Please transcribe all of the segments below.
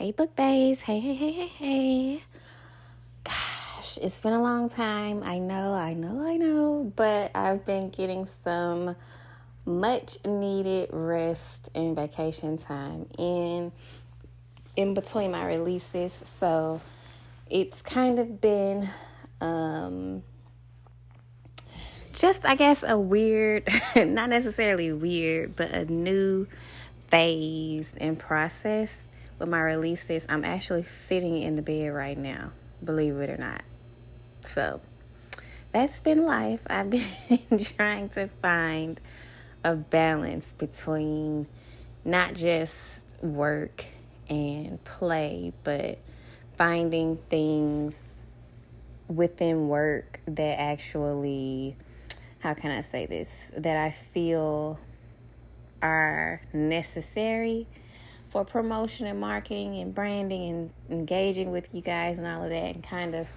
Hey, book bays. Hey. Gosh, it's been a long time. I know. But I've been getting some much needed rest and vacation time in between my releases. So it's kind of been just, I guess, a weird, not necessarily weird, but a new phase and process with my releases. I'm actually sitting in the bed right now, believe it or not. So that's been life. I've been trying to find a balance between not just work and play, but finding things within work that actually, how can I say this, that I feel are necessary for promotion and marketing and branding and engaging with you guys and all of that, and kind of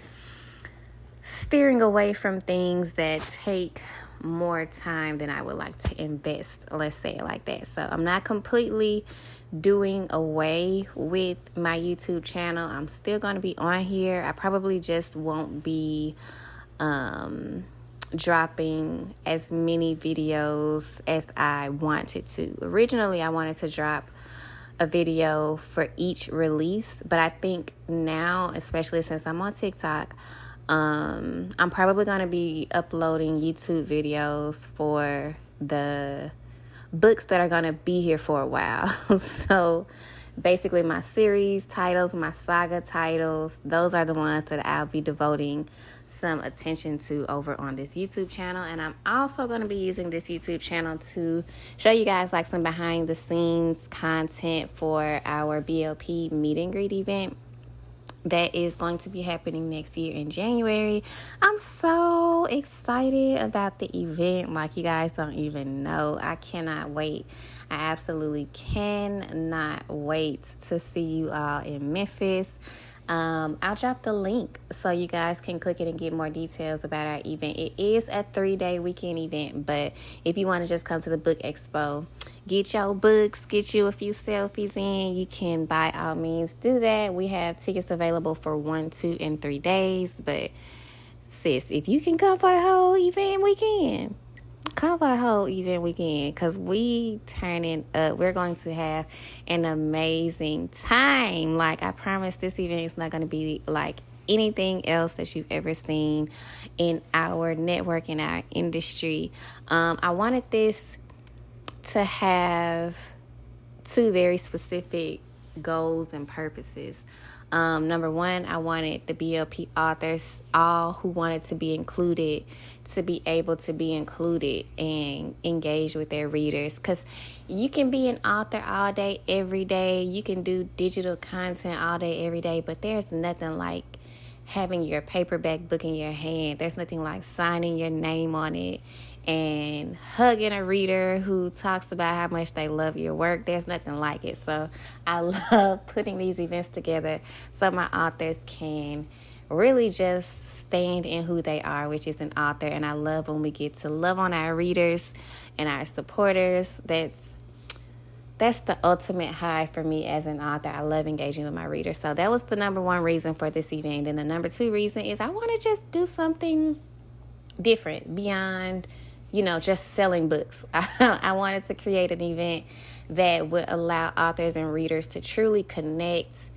steering away from things that take more time than I would like to invest, let's say it like that. So I'm not completely doing away with my YouTube channel. I'm still going to be on here. I probably just won't be dropping as many videos as I wanted to. Originally, I wanted to drop a video for each release, but I think now, especially since I'm on TikTok, I'm probably going to be uploading YouTube videos for the books that are going to be here for a while. So basically my series titles, my saga titles, those are the ones that I'll be devoting some attention to over on this YouTube channel. And I'm also going to be using this YouTube channel to show you guys like some behind the scenes content for our BLP meet and greet event that is going to be happening next year in January. I'm so excited about the event. Like, you guys don't even know. I cannot wait. I absolutely cannot wait to see you all in Memphis. I'll drop the link so you guys can click it and get more details about our event. It is a 3-day weekend event, but if you want to just come to the book expo, get your books, get you a few selfies in, you can by all means do that. We have tickets available for 1, 2, and 3 days. But sis, if you can come for the whole event weekend, come for the whole event weekend, because we turning up. We're going to have an amazing time. Like, I promise this event is not going to be like anything else that you've ever seen in our network, in our industry. I wanted this to have 2 very specific goals and purposes. Number 1, I wanted the BLP authors, all who wanted to be included, to be able to be included and engage with their readers. Because you can be an author all day, every day. You can do digital content all day, every day. But there's nothing like having your paperback book in your hand. There's nothing like signing your name on it and hugging a reader who talks about how much they love your work. There's nothing like it. So I love putting these events together so my authors can really just stand in who they are, which is an author. And I love when we get to love on our readers and our supporters. That's the ultimate high for me as an author. I love engaging with my readers. So that was the number 1 reason for this event. And the number 2 reason is I want to just do something different beyond, just selling books. I wanted to create an event that would allow authors and readers to truly connect,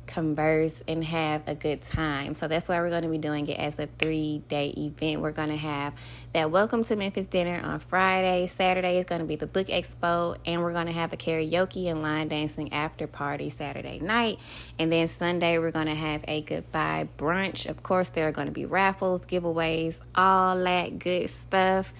converse, and have a good time. So that's why we're going to be doing it as a 3-day event. We're going to have that Welcome to Memphis dinner on Friday. Saturday is going to be the book expo, and we're going to have a karaoke and line dancing after party Saturday night. And then Sunday, we're going to have a goodbye brunch. Of course, there are going to be raffles, giveaways, all that good stuff.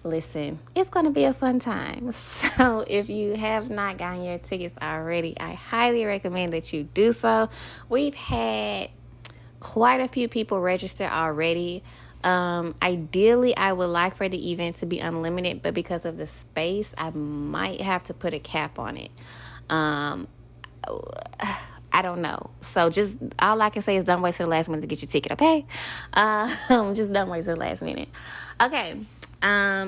Listen, it's going to be a fun time. So if you have not gotten your tickets already, I highly recommend that you do so. We've had quite a few people register already. Ideally, I would like for the event to be unlimited, but because of the space, I might have to put a cap on it. I don't know. So just all I can say is don't wait till the last minute to get your ticket, okay? Just don't wait till the last minute. Okay.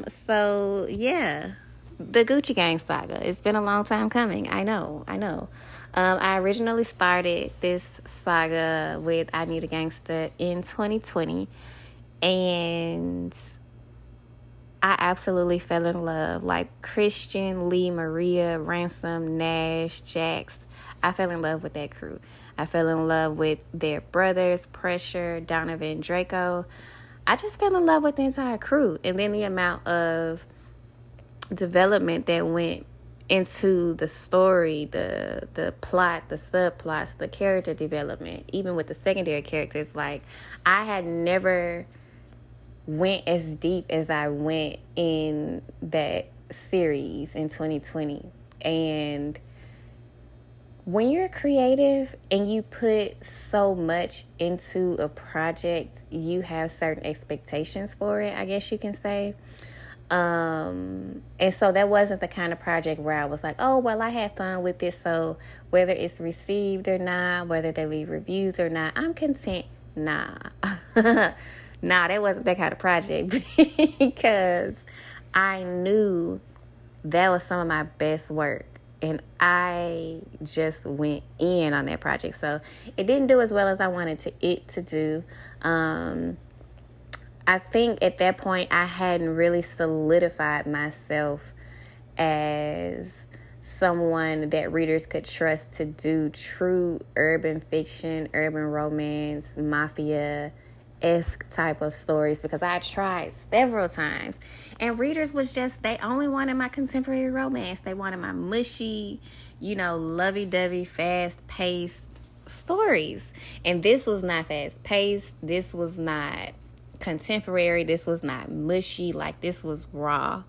So yeah, the Gucci Gang saga. It's been a long time coming. I know. I originally started this saga with I Need a Gangster in 2020, and I absolutely fell in love. Like Christian, Lee, Maria, Ransom, Nash, Jax. I fell in love with that crew. I fell in love with their brothers, Pressure, Donovan, Draco. I just fell in love with the entire crew. And then the amount of development that went into the story, the plot, the subplots, the character development, even with the secondary characters. Like, I had never went as deep as I went in that series in 2020. And when you're creative and you put so much into a project, you have certain expectations for it, I guess you can say. And so that wasn't the kind of project where I was like, oh, well, I had fun with it, so whether it's received or not, whether they leave reviews or not, I'm content. Nah. Nah, that wasn't that kind of project because I knew that was some of my best work. And I just went in on that project. So it didn't do as well as I wanted it to do. I think at that point I hadn't really solidified myself as someone that readers could trust to do true urban fiction, urban romance, mafia-esque type of stories, because I tried several times and readers was just, they only wanted my contemporary romance. They wanted my mushy, lovey-dovey, fast-paced stories. And this was not fast-paced. This was not contemporary. This was not mushy. Like, this was raw.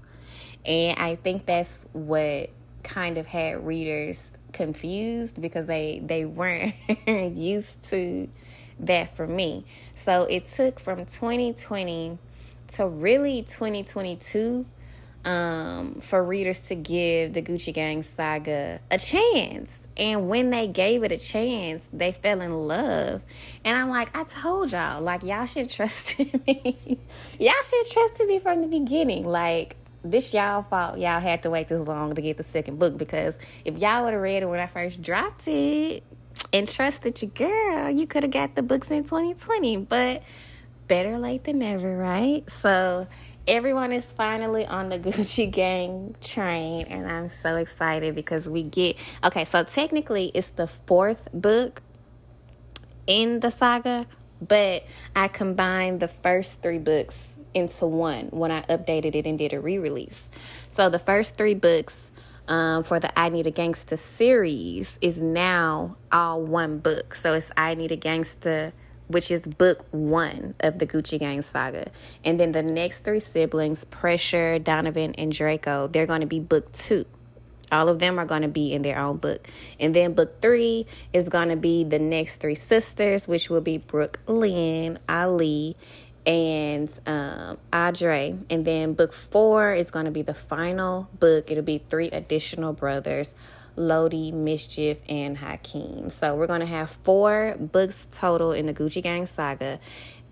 And I think that's what kind of had readers confused, because they weren't used to that for me. So it took from 2020 to really 2022 for readers to give the Gucci Gang saga a chance. And when they gave it a chance, they fell in love. And I'm like, I told y'all, like, y'all should have trusted me. Y'all should have trusted me from the beginning. Like, this y'all fault. Y'all had to wait this long to get the second book, because if y'all would have read it when I first dropped it and trusted your girl, you could have got the books in 2020. But better late than never, right? So everyone is finally on the Gucci Gang train, and I'm so excited because so technically it's the fourth book in the saga, but I combined the first three books into one when I updated it and did a re-release. So the first three books for the I Need a Gangster series is now all one book. So it's I Need a Gangster, which is book one of the Gucci Gang saga. And then the next three siblings, Pressure, Donovan, and Draco, they're going to be book two. All of them are going to be in their own book. And then book three is going to be the next three sisters, which will be Brooke, Lynn, Ali, and Audrey. And then book four is going to be the final book. It'll be three additional brothers, Lodi, Mischief, and Hakeem. So we're going to have 4 books total in the Gucci Gang saga.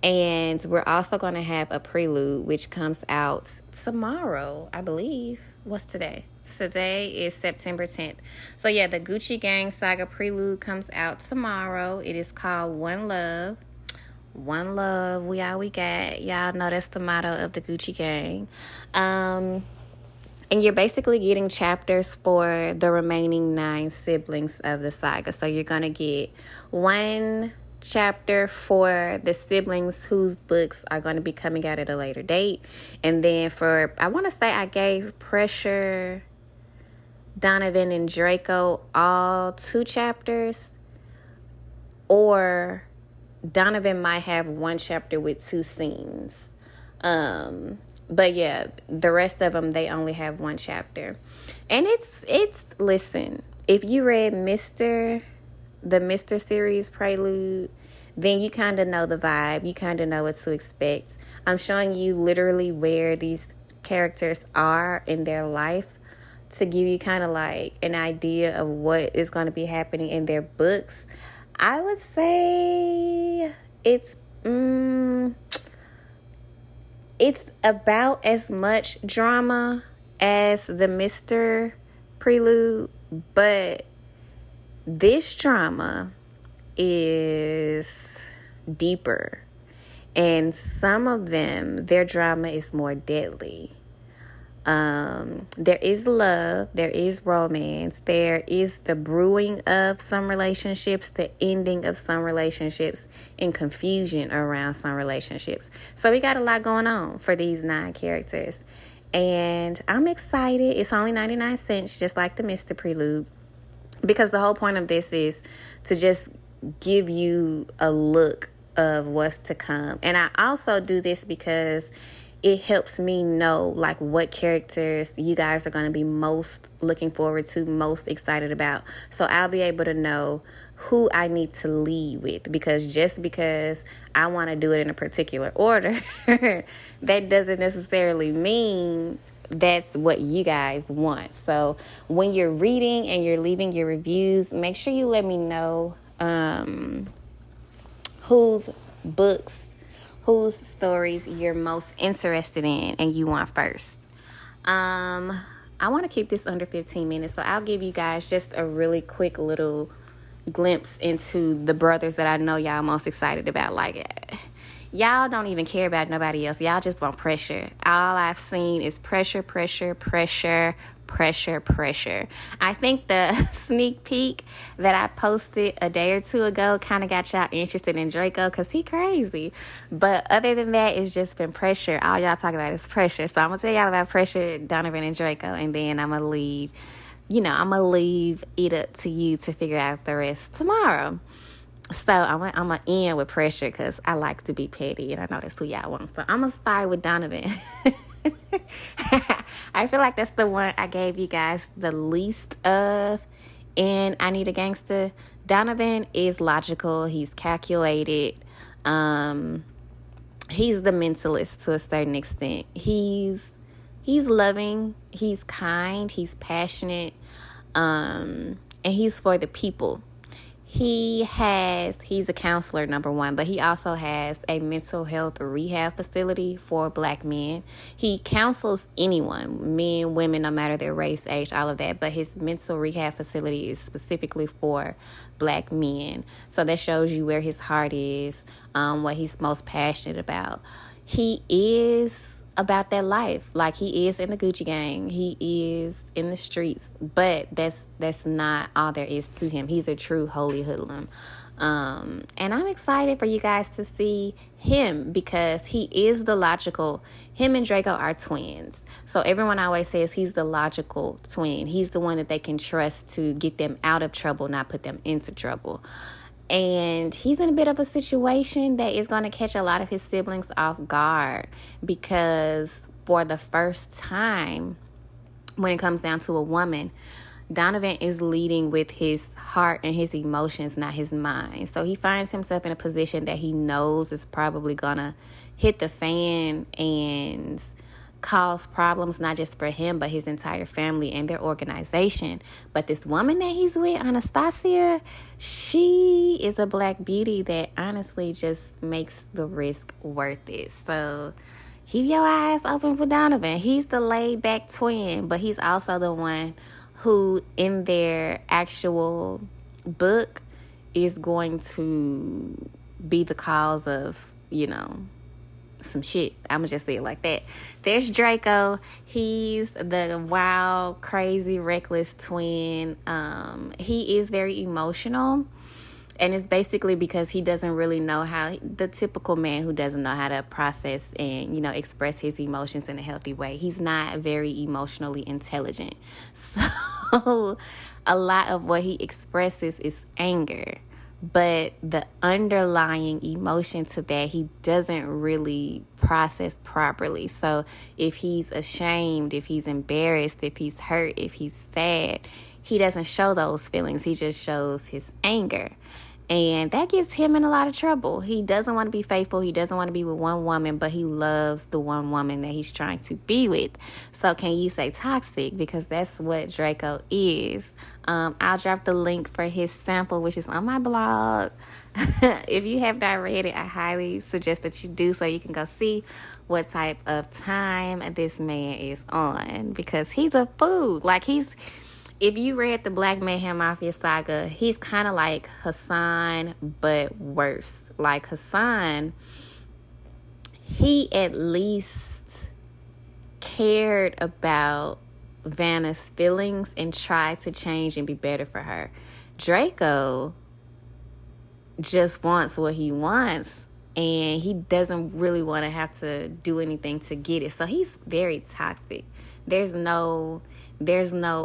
And we're also going to have a prelude, which comes out tomorrow, I believe. What's today? Today is September 10th. So yeah, the Gucci Gang saga prelude comes out tomorrow. It is called One Love. One Love, we all we got. Y'all know that's the motto of the Gucci Gang. And you're basically getting chapters for the remaining 9 siblings of the saga. So you're going to get one chapter for the siblings whose books are going to be coming out at a later date. And then I want to say I gave Pressure, Donovan, and Draco all 2 chapters. Or Donovan might have 1 chapter with 2 scenes. But yeah, the rest of them, they only have 1 chapter. And listen, if you read the Mr. series prelude, then you kind of know the vibe. You kind of know what to expect. I'm showing you literally where these characters are in their life to give you kind of like an idea of what is going to be happening in their books. I would say it's about as much drama as the Mr. Prelude, but this drama is deeper. And some of them, their drama is more deadly. There is love, there is romance, there is the brewing of some relationships, the ending of some relationships, and confusion around some relationships. So we got a lot going on for these 9 characters. And I'm excited. It's only 99 cents, just like the Mr. Prelude, because the whole point of this is to just give you a look of what's to come. And I also do this because it helps me know like what characters you guys are going to be most looking forward to, most excited about. So I'll be able to know who I need to lead with, because just because I want to do it in a particular order, that doesn't necessarily mean that's what you guys want. So when you're reading and you're leaving your reviews, make sure you let me know whose books, whose stories you're most interested in and you want first. I want to keep this under 15 minutes, so I'll give you guys just a really quick little glimpse into the brothers that I know y'all most excited about. Like, y'all don't even care about nobody else. Y'all just want pressure. All I've seen is pressure, pressure, pressure, pressure, pressure. I think the sneak peek that I posted a day or two ago kind of got y'all interested in Draco because he crazy. But other than that, it's just been pressure. All y'all talk about is pressure. So I'm going to tell y'all about pressure, Donovan, and Draco, and then I'm going to leave. I'm going to leave it up to you to figure out the rest tomorrow. So I'm going to end with pressure because I like to be petty, and I know that's who y'all want. So I'm going to start with Donovan. I feel like that's the one I gave you guys the least of in I Need a Gangster. Donovan is logical. He's calculated. He's the mentalist to a certain extent. He's loving. He's kind. He's passionate. And he's for the people. He's a counselor, number one, but he also has a mental health rehab facility for Black men. He counsels anyone, men, women, no matter their race, age, all of that. But his mental rehab facility is specifically for Black men. So that shows you where his heart is, what he's most passionate about. He is about that life. Like, he is in the Gucci gang. He is in the streets. But that's not all there is to him. He's a true holy hoodlum. And I'm excited for you guys to see him because he is the logical. Him and Draco are twins. So everyone always says he's the logical twin. He's the one that they can trust to get them out of trouble, not put them into trouble. And he's in a bit of a situation that is going to catch a lot of his siblings off guard because for the first time, when it comes down to a woman, Donovan is leading with his heart and his emotions, not his mind. So he finds himself in a position that he knows is probably going to hit the fan and cause problems, not just for him, but his entire family and their organization. But this woman that he's with, Anastasia, she is a Black beauty that honestly just makes the risk worth it. So keep your eyes open for Donovan. He's the laid-back twin, but he's also the one who, in their actual book, is going to be the cause of, some shit. I'm gonna just say it like that. There's Draco. He's the wild, crazy, reckless twin. He is very emotional, and it's basically because he doesn't really know how, the typical man who doesn't know how to process and express his emotions in a healthy way. He's not very emotionally intelligent, so a lot of what he expresses is anger. But the underlying emotion to that, he doesn't really process properly. So if he's ashamed, if he's embarrassed, if he's hurt, if he's sad, he doesn't show those feelings. He just shows his anger. And that gets him in a lot of trouble. He doesn't want to be faithful. He doesn't want to be with one woman, but he loves the one woman that he's trying to be with. So can you say toxic? Because that's what Draco is. I'll drop the link for his sample, which is on my blog. If you have not read it, I highly suggest that you do, so you can go see what type of time this man is on. Because he's a fool. Like, if you read the Black Mayhem Mafia saga, he's kind of like Hassan, but worse. Like Hassan, he at least cared about Vanna's feelings and tried to change and be better for her. Draco just wants what he wants, and he doesn't really want to have to do anything to get it. So he's very toxic. There's no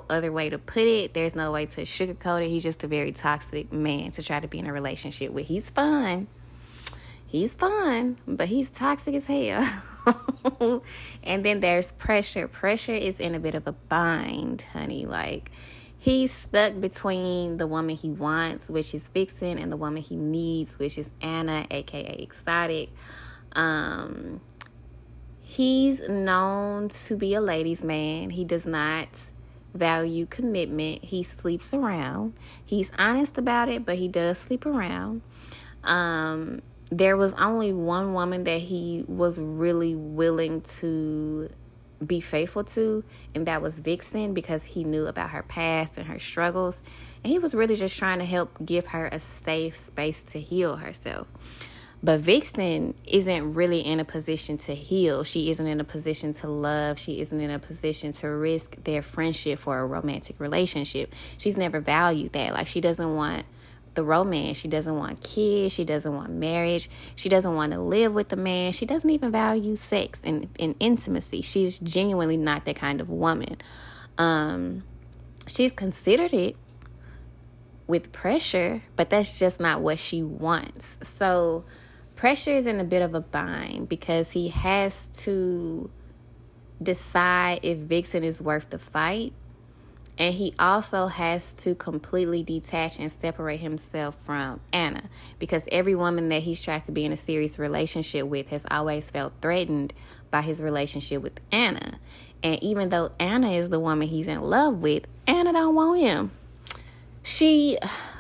other way to put it. There's no way to sugarcoat it. He's just a very toxic man to try to be in a relationship with. He's fun, but he's toxic as hell. And then there's Pressure. Pressure is in a bit of a bind, honey. Like, he's stuck between the woman he wants, which is Vixen, and the woman he needs, which is Anna, aka Exotic. He's known to be a ladies' man. He does not value commitment. He sleeps around. He's honest about it, but he does sleep around. There was only one woman that he was really willing to be faithful to, and that was Vixen, because he knew about her past and her struggles. And he was really just trying to help give her a safe space to heal herself. But Vixen isn't really in a position to heal. She isn't in a position to love. She isn't in a position to risk their friendship for a romantic relationship. She's never valued that. Like, she doesn't want the romance. She doesn't want kids. She doesn't want marriage. She doesn't want to live with a man. She doesn't even value sex and intimacy. She's genuinely not that kind of woman. She's considered it with Pressure, but that's just not what she wants. So Pressure is in a bit of a bind because he has to decide if Vixen is worth the fight. And he also has to completely detach and separate himself from Anna, because every woman that he's tried to be in a serious relationship with has always felt threatened by his relationship with Anna. And even though Anna is the woman he's in love with, Anna don't want him.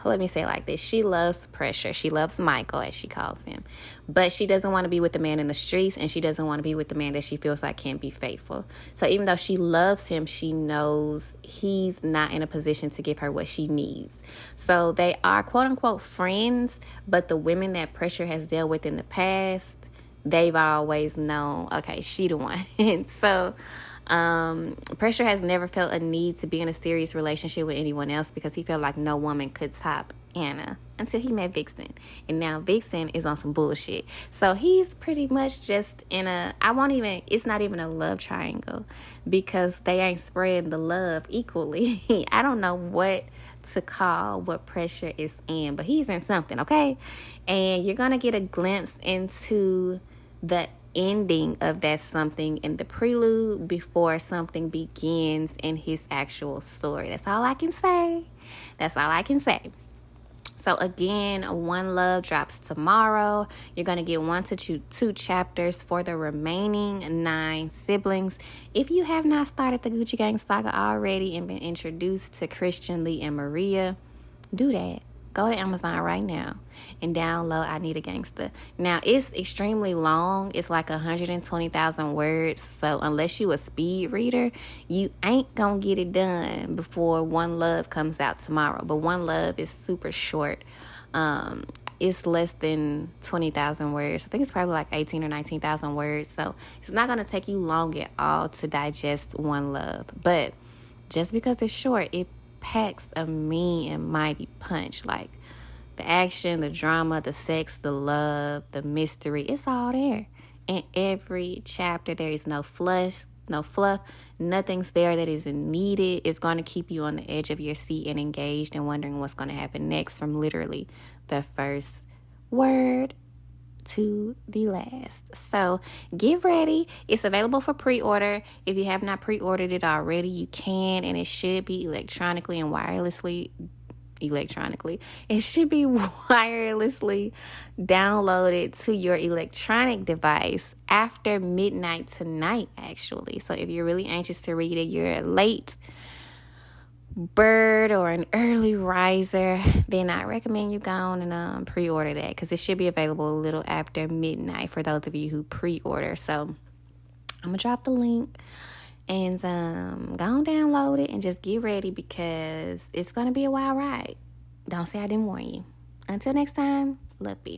Let me say it like this. She loves Pressure. She loves Michael, as she calls him. But she doesn't want to be with the man in the streets, and she doesn't want to be with the man that she feels like can't be faithful. So even though she loves him, she knows he's not in a position to give her what she needs. So they are quote-unquote friends, but the women that Pressure has dealt with in the past, they've always known, okay, she the one. And so Pressure has never felt a need to be in a serious relationship with anyone else because he felt like no woman could top Anna until he met Vixen. And now Vixen is on some bullshit. So he's pretty much just in it's not even a love triangle because they ain't spreading the love equally. I don't know what to call what Pressure is in, but he's in something, okay? And you're going to get a glimpse into the ending of that something in the prelude before something begins in his actual story. That's all I can say. So again, One Love drops tomorrow. You're going to get 1 to 2 chapters for the remaining 9 siblings. If you have not started the Gucci Gang saga already and been introduced to Christian, Lee, and Maria, do that. Go to Amazon right now and download I Need a Gangster. Now, it's extremely long. It's like 120,000 words. So unless you a speed reader, you ain't going to get it done before One Love comes out tomorrow. But One Love is super short. It's less than 20,000 words. I think it's probably like 18 or 19,000 words. So it's not going to take you long at all to digest One Love. But just because it's short, it packs a mean and mighty punch. Like the action, the drama, the sex, the love, the mystery, it's all there. In every chapter, there is no fluff, nothing's there that isn't needed. It's going to keep you on the edge of your seat and engaged and wondering what's going to happen next from literally the first word to the last. So get ready. It's available for pre-order. If you have not pre-ordered it already, you can, and it should be electronically and wirelessly electronically. It should be wirelessly downloaded to your electronic device after midnight tonight, actually. So if you're really anxious to read it, you're a late bird or an early riser, then I recommend you go on and pre-order that, because it should be available a little after midnight for those of you who pre-order. So I'm gonna drop the link and go and download it and just get ready, because it's gonna be a wild ride. Don't say I didn't warn you. Until next time, love you.